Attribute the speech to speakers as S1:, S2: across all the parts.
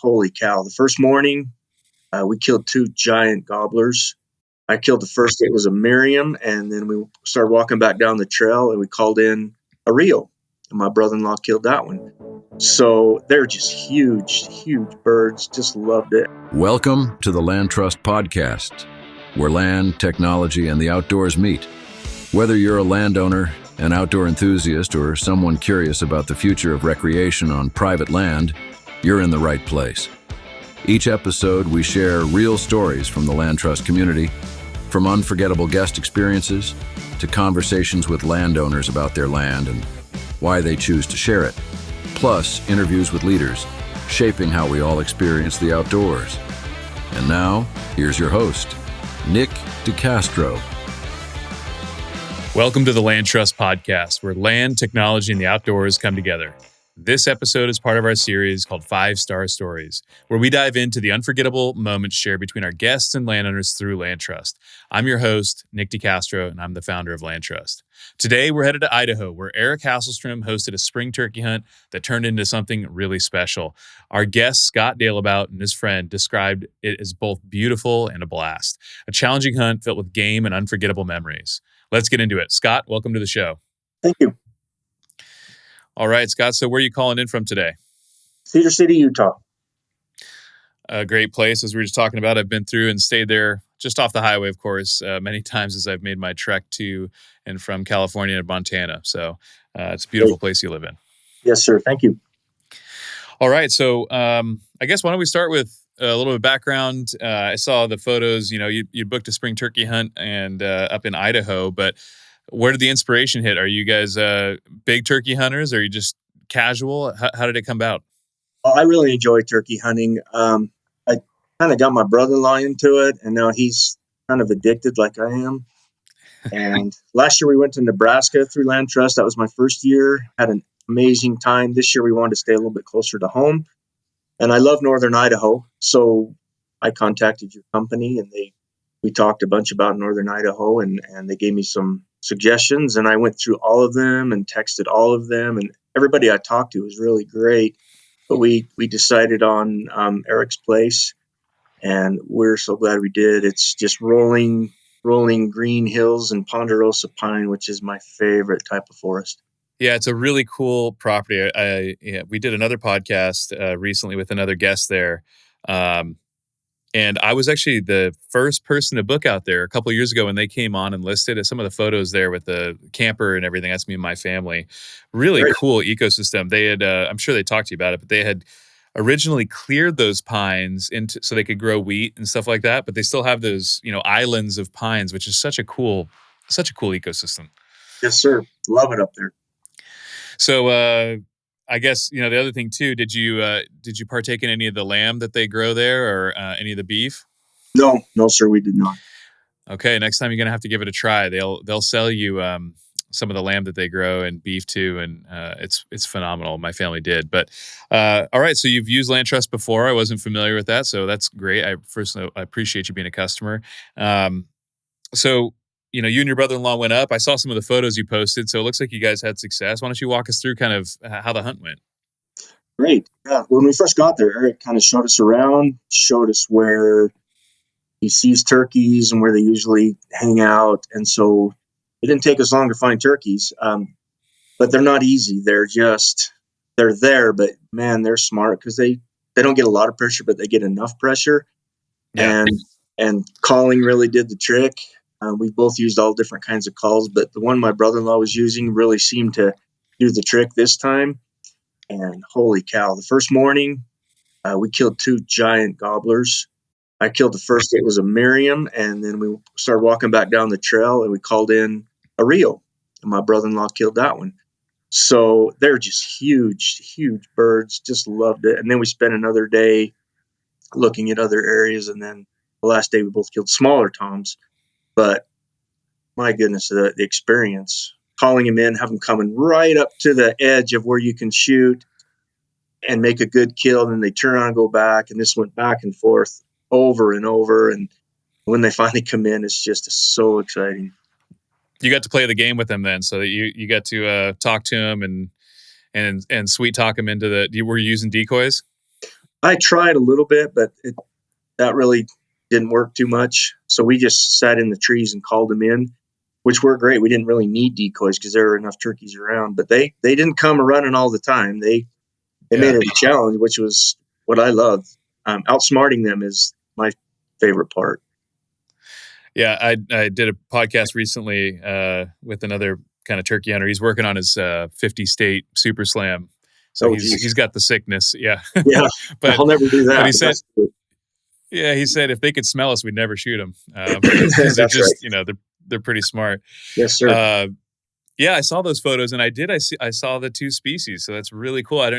S1: holy cow. The first morning, we killed 2 giant gobblers. I killed the first, it was a Merriam, and then we started walking back down the trail and we called in a Rio, and my brother-in-law killed that one. So they're just huge, huge birds. Just loved it.
S2: Welcome to the LandTrust Podcast, where land, technology, and the outdoors meet. Whether you're a landowner, an outdoor enthusiast, or someone curious about the future of recreation on private land, you're in the right place. Each episode, we share real stories from the LandTrust community, from unforgettable guest experiences to conversations with landowners about their land and why they choose to share it, plus interviews with leaders, shaping how we all experience the outdoors. And now, here's your host, Nick DeCastro.
S3: Welcome to the LandTrust Podcast, where land, technology, and the outdoors come together. This episode is part of our series called 5-Star Stories, where we dive into the unforgettable moments shared between our guests and landowners through LandTrust. I'm your host, Nick DeCastro, and I'm the founder of LandTrust. Today, we're headed to Idaho, where Eric Hasselstrom hosted a spring turkey hunt that turned into something really special. Our guest, Scott Dalebout, and his friend described it as both beautiful and a blast, a challenging hunt filled with game and unforgettable memories. Let's get into it. Scott, welcome to the show.
S1: Thank you.
S3: All right, Scott. So where are you calling in from today?
S1: Cedar City, Utah.
S3: A great place, as we were just talking about. I've been through and stayed there just off the highway, of course, many times as I've made my trek to and from California to Montana. So it's a beautiful place you live in.
S1: Yes, sir. Thank you.
S3: All right. So I guess why don't we start with a little bit of background. I saw the photos, you booked a spring turkey hunt and up in Idaho, but where did the inspiration hit? Are you guys big turkey hunters? Or are you just casual? How did it come about?
S1: I really enjoy turkey hunting. I kind of got my brother-in-law into it, and now he's kind of addicted like I am. And last year we went to Nebraska through LandTrust. That was my first year. Had an amazing time. This year we wanted to stay a little bit closer to home. And I love northern Idaho. So I contacted your company, and we talked a bunch about northern Idaho, and they gave me some suggestions, and I went through all of them and texted all of them, and everybody I talked to was really great. But we decided on Eric's place, and we're so glad we did. It's just rolling green hills and ponderosa pine, which is my favorite type of forest.
S3: Yeah, it's a really cool property. We did another podcast recently with another guest there. And I was actually the first person to book out there a couple of years ago when they came on and listed some of the photos there with the camper and everything. That's me and my family. Really
S1: Great.
S3: Cool ecosystem. They had, I'm sure they talked to you about it, but they had originally cleared those pines so they could grow wheat and stuff like that. But they still have those, islands of pines, which is such a cool ecosystem.
S1: Yes, sir. Love it up there.
S3: So, I guess, the other thing too, did you partake in any of the lamb that they grow there or any of the beef?
S1: No, sir, we did not.
S3: Okay. Next time you're going to have to give it a try. They'll sell you some of the lamb that they grow and beef too. And it's phenomenal. My family did. But all right. So you've used LandTrust before. I wasn't familiar with that. So that's great. I appreciate you being a customer. So you and your brother-in-law went up. I saw some of the photos you posted, so it looks like you guys had success. Why don't you walk us through kind of how the hunt went?
S1: Great. Yeah. When we first got there, Eric kind of showed us around, showed us where he sees turkeys and where they usually hang out. And so it didn't take us long to find turkeys, but they're not easy. They're there, but man, they're smart because they don't get a lot of pressure, but they get enough pressure.
S3: Yeah.
S1: And calling really did the trick. We both used all different kinds of calls, but the one my brother-in-law was using really seemed to do the trick this time. And holy cow, the first morning, we killed 2 giant gobblers. I killed the first, it was a Merriam, and then we started walking back down the trail, and we called in a Rio, and my brother-in-law killed that one. So they're just huge, huge birds. Just loved it. And then we spent another day looking at other areas, and then the last day we both killed smaller toms. But my goodness, the experience, calling him in, have him coming right up to the edge of where you can shoot and make a good kill. And then they turn around and go back. And this went back and forth over and over. And when they finally come in, it's just so exciting.
S3: You got to play the game with them then, so that you got to talk to him and sweet talk him into were you using decoys?
S1: I tried a little bit, but that really didn't work too much. So we just sat in the trees and called them in, which worked great. We didn't really need decoys because there were enough turkeys around, but they didn't come running all the time. They made it a challenge, which was what I loved. Outsmarting them is my favorite part.
S3: Yeah, I did a podcast recently with another kind of turkey hunter. He's working on his 50 state super slam. So he's got the sickness. Yeah.
S1: Yeah.
S3: but
S1: I'll never do that.
S3: But he said, yeah, he said if they could smell us, we'd never shoot them. Because they're just, they're pretty smart.
S1: Yes, sir.
S3: Yeah, I saw those photos, and I saw the two species, so that's really cool. I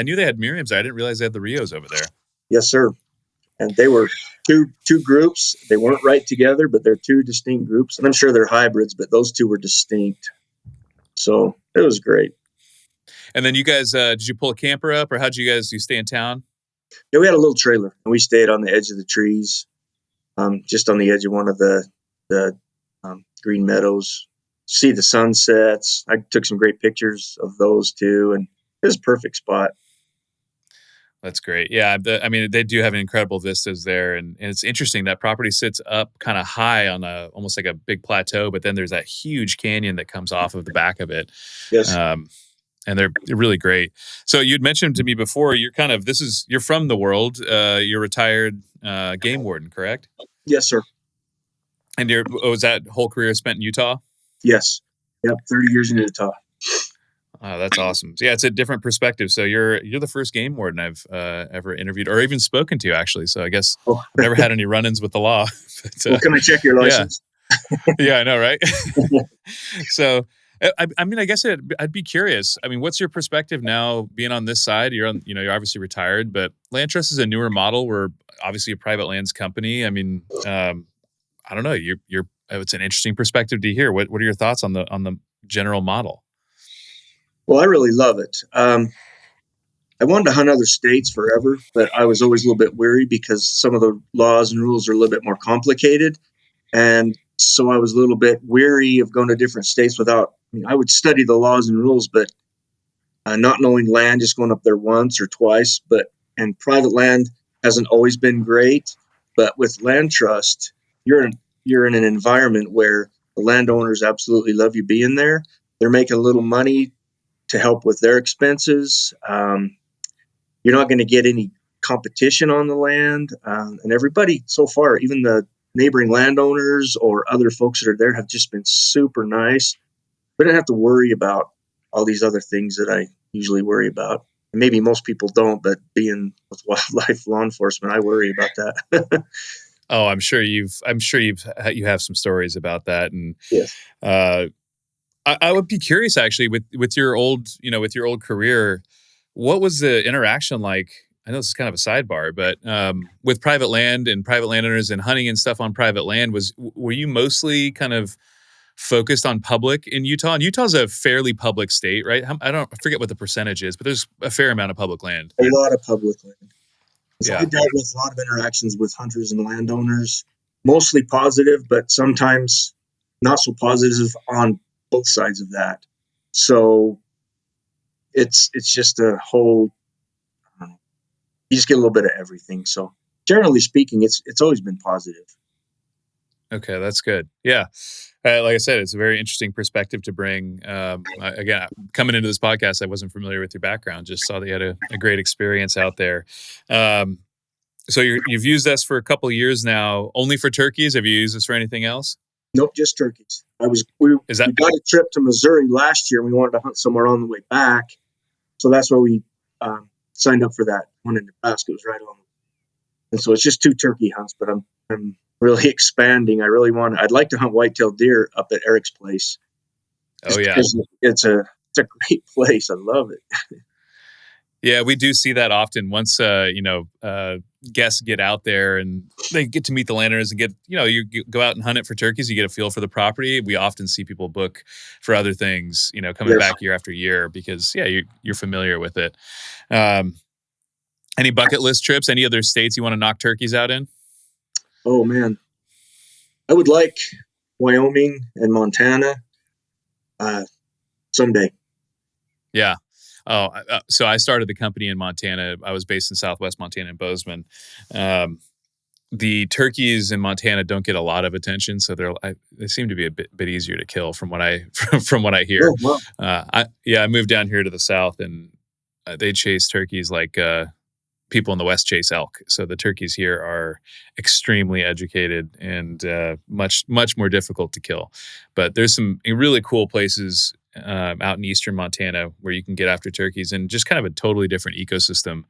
S3: knew they had Merriams. I didn't realize they had the Rios over there.
S1: Yes, sir. And they were two groups. They weren't right together, but they're two distinct groups. And I'm sure they're hybrids, but those two were distinct. So it was great.
S3: And then you guys, did you pull a camper up, or you stay in town?
S1: Yeah, we had a little trailer, and we stayed on the edge of the trees, just on the edge of one of the green meadows. See the sunsets. I took some great pictures of those too, and it was a perfect spot.
S3: That's great. Yeah, they do have incredible vistas there, and it's interesting that property sits up kind of high on almost like a big plateau, but then there's that huge canyon that comes off of the back of it.
S1: Yes.
S3: And they're really great. So you'd mentioned to me before, you're from the world. You're retired game warden, correct?
S1: Yes, sir.
S3: And was that whole career spent in Utah?
S1: Yes. Yep. 30 years in Utah.
S3: Oh, that's awesome. So, yeah, it's a different perspective. So you're the first game warden I've ever interviewed or even spoken to, actually. So I guess I've never had any run-ins with the law.
S1: But, can I check your license?
S3: Yeah, I know, right? So, I guess I'd be curious. I mean, what's your perspective now being on this side? You're obviously retired, but LandTrust is a newer model. We're obviously a private lands company. I mean, I don't know. It's an interesting perspective to hear. What are your thoughts on the general model?
S1: Well, I really love it. I wanted to hunt other states forever, but I was always a little bit weary because some of the laws and rules are a little bit more complicated. And so I was a little bit weary of going to different states I would study the laws and rules, but not knowing land, just going up there once or twice. And private land hasn't always been great. But with LandTrust, you're in an environment where the landowners absolutely love you being there. They're making a little money to help with their expenses. You're not going to get any competition on the land. And everybody so far, even the neighboring landowners or other folks that are there, have just been super nice. We don't have to worry about all these other things that I usually worry about. And maybe most people don't, but being with wildlife law enforcement, I worry about that.
S3: Oh, I'm sure you have some stories about that. And
S1: yes.
S3: I would be curious actually with your old career, what was the interaction like? I know this is kind of a sidebar, but with private land and private landowners and hunting and stuff on private land, were you mostly kind of focused on public in Utah? And Utah's a fairly public state, right? I forget what the percentage is, but there's a fair amount of public land.
S1: A lot of public land. So
S3: yeah.
S1: I dealt with a lot of interactions with hunters and landowners, mostly positive, but sometimes not so positive on both sides of that. So it's just a whole, you just get a little bit of everything. So generally speaking, it's always been positive.
S3: Okay, that's good. Yeah. Like I said, it's a very interesting perspective to bring. Again, coming into this podcast, I wasn't familiar with your background, just saw that you had a great experience out there. So you've used us for a couple of years now, only for turkeys. Have you used us for anything else?
S1: Nope, just turkeys. We got a trip to Missouri last year, and we wanted to hunt somewhere on the way back. So that's why we signed up for that one in Nebraska. It was right on. And so it's just 2 turkey hunts, but I'm really expanding. I'd like to hunt white-tailed deer up at Eric's place.
S3: Oh yeah.
S1: It's a great place. I love it.
S3: Yeah, we do see that often. Once guests get out there and they get to meet the landowners and you go out and hunt it for turkeys, you get a feel for the property. We often see people book for other things, coming back year after year because you're familiar with it. Any bucket list trips? Any other states you want to knock turkeys out in?
S1: Oh man, I would like Wyoming and Montana someday.
S3: Yeah. So I started the company in Montana. I was based in Southwest Montana in Bozeman. The turkeys in Montana don't get a lot of attention, so they seem to be a bit easier to kill from what I from what I hear.
S1: Oh, wow.
S3: I moved down here to the south, and they chase turkeys like people in the West chase elk. So the turkeys here are extremely educated and much more difficult to kill. But there's some really cool places out in eastern Montana where you can get after turkeys, and just kind of a totally different ecosystem.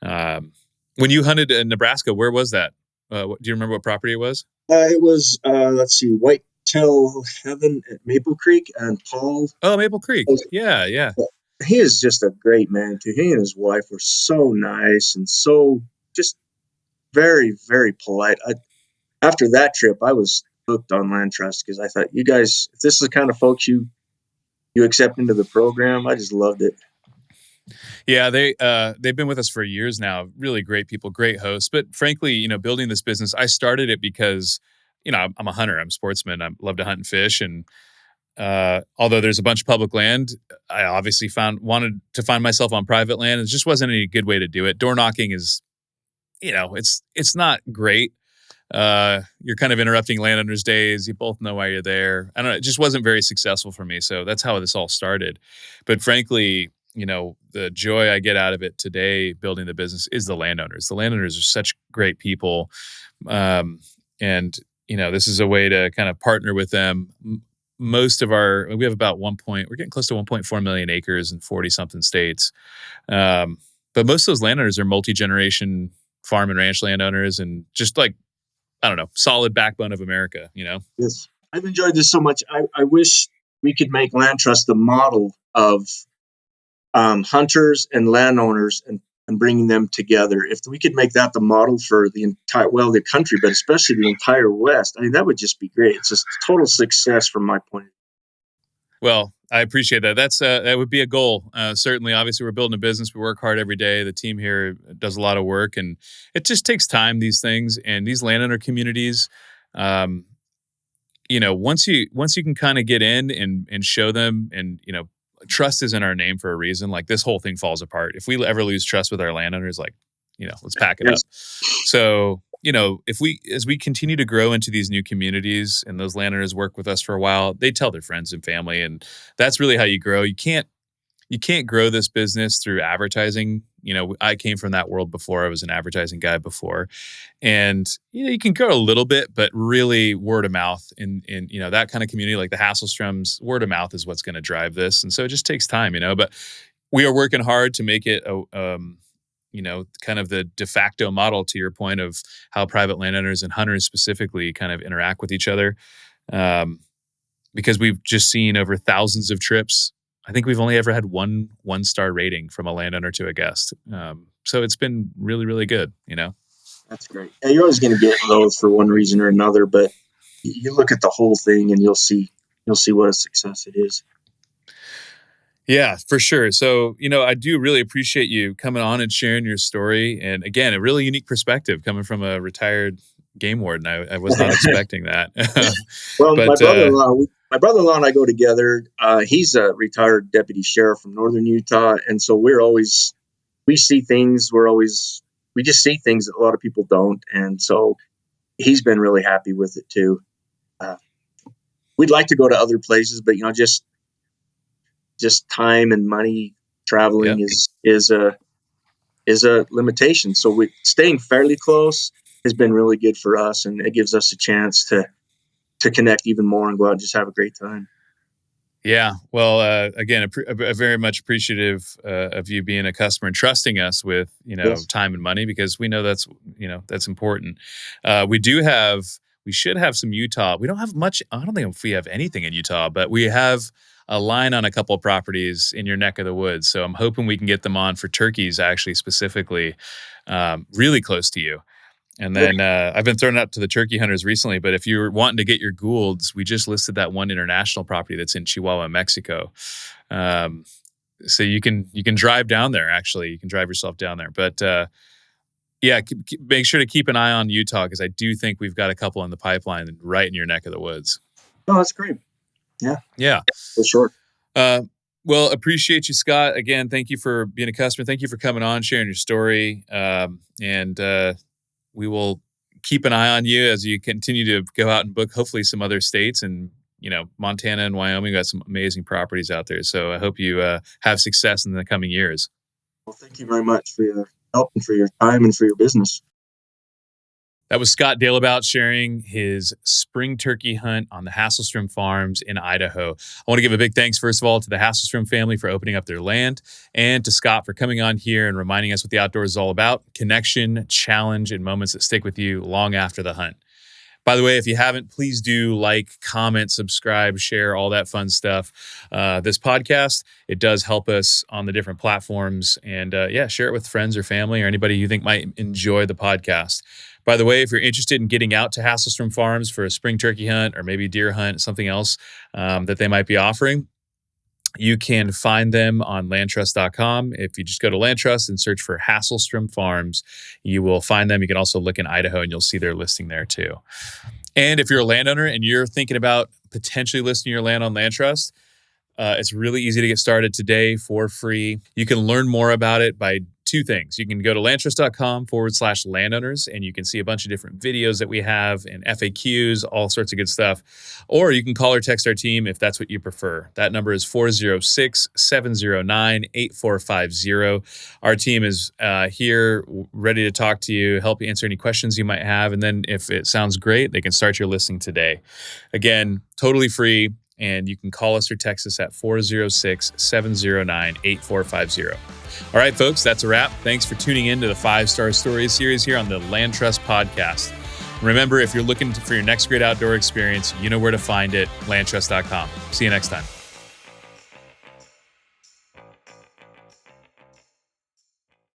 S3: When you hunted in Nebraska, where was that? Do you remember what property it was?
S1: It was, let's see, Whitetail Heaven at Maple Creek, and Paul.
S3: Oh, Maple Creek. Yeah.
S1: He is just a great man, too. He and his wife were so nice and so just very, very polite. After that trip, I was hooked on LandTrust because I thought, you guys, if this is the kind of folks you accept into the program, I just loved it.
S3: Yeah, they've been with us for years now. Really great people, great hosts. But frankly, building this business, I started it because, I'm a hunter, I'm a sportsman, I love to hunt and fish. And although there's a bunch of public land, I obviously wanted to find myself on private land. It just wasn't any good way to do it. Door knocking is, it's not great. You're kind of interrupting landowners' days. You both know why you're there. I don't know. It just wasn't very successful for me. So that's how this all started. But frankly, the joy I get out of it today building the business is the landowners. The landowners are such great people. And, this is a way to kind of partner with them. We have about we're getting close to 1.4 million acres in 40 something states. But most of those landowners are multi-generation farm and ranch landowners, and just like, I don't know, solid backbone of America,
S1: Yes. I've enjoyed this so much. I wish we could make LandTrust the model of hunters and landowners and bringing them together. If we could make that the model for the country, but especially the entire West, I mean, that would just be great. It's just total success from my point of view.
S3: Well, I appreciate that. That would be a goal. Certainly, obviously, we're building a business. We work hard every day. The team here does a lot of work, and it just takes time, these things. And these landowner communities, once you can kind of get in and show them, and, trust is in our name for a reason. Like, this whole thing falls apart if we ever lose trust with our landowners. Like, let's pack it up. So, as we continue to grow into these new communities and those landowners work with us for a while, they tell their friends and family, and that's really how you grow. You can't grow this business through advertising. I came from that world before. I was an advertising guy before, and you can grow a little bit, but really word of mouth in that kind of community, like the Hasselstroms, word of mouth is what's going to drive this. And so it just takes time, but we are working hard to make it kind of the de facto model, to your point, of how private landowners and hunters specifically kind of interact with each other. Because we've just seen over thousands of trips. I think we've only ever had one-star rating from a landowner to a guest. So it's been really, really good,
S1: That's great. Yeah, you're always going to get those for one reason or another, but you look at the whole thing and you'll see what a success it is.
S3: Yeah, for sure. So, I do really appreciate you coming on and sharing your story. And again, a really unique perspective coming from a retired game warden. I was not expecting that.
S1: Well, my brother-in-law and I go together. He's a retired deputy sheriff from northern Utah, and so we see things. We just see things that a lot of people don't, and so he's been really happy with it too. We'd like to go to other places, but just time and money traveling is a limitation. So staying fairly close has been really good for us, and it gives us a chance to connect even more and go out and just have a great time.
S3: Yeah. Well, again, very much appreciative of you being a customer and trusting us with, time and money, because we know that's important. We should have some Utah. We don't have much. I don't think if we have anything in Utah, but we have a line on a couple of properties in your neck of the woods. So I'm hoping we can get them on for turkeys, actually, specifically, really close to you. And then I've been throwing it out to the turkey hunters recently, but if you're wanting to get your Goulds, we just listed that one international property that's in Chihuahua, Mexico. So you can drive down there, actually. You can drive yourself down there. But make sure to keep an eye on Utah, because I do think we've got a couple in the pipeline right in your neck of the woods.
S1: Oh, that's great. Yeah.
S3: Yeah.
S1: For sure.
S3: Well, appreciate you, Scott. Again, thank you for being a customer. Thank you for coming on, sharing your story. And we will keep an eye on you as you continue to go out and book, hopefully, some other states. And, Montana and Wyoming got some amazing properties out there. So I hope you have success in the coming years.
S1: Well, thank you very much for your help and for your time and for your business.
S3: That was Scott Dalebout sharing his spring turkey hunt on the Hasselstrom Farms in Idaho. I want to give a big thanks, first of all, to the Hasselstrom family for opening up their land, and to Scott for coming on here and reminding us what the outdoors is all about: connection, challenge, and moments that stick with you long after the hunt. By the way, if you haven't, please do like, comment, subscribe, share, all that fun stuff. This podcast, it does help us on the different platforms. And share it with friends or family or anybody you think might enjoy the podcast. By the way, if you're interested in getting out to Hasselstrom Farms for a spring turkey hunt or maybe deer hunt, something else that they might be offering, you can find them on LandTrust.com. If you just go to LandTrust and search for Hasselstrom Farms, you will find them. You can also look in Idaho and you'll see their listing there too. And if you're a landowner and you're thinking about potentially listing your land on LandTrust, it's really easy to get started today for free. You can learn more about it by two things. You can go to landtrust.com/landowners and you can see a bunch of different videos that we have and FAQs, all sorts of good stuff. Or you can call or text our team if that's what you prefer. That number is 406-709-8450. Our team is here ready to talk to you, help you answer any questions you might have. And then if it sounds great, they can start your listing today. Again, totally free. And you can call us or text us at 406-709-8450. All right, folks, that's a wrap. Thanks for tuning in to the 5-Star Stories series here on the LandTrust Podcast. Remember, if you're looking for your next great outdoor experience, you know where to find it, landtrust.com. See you next time.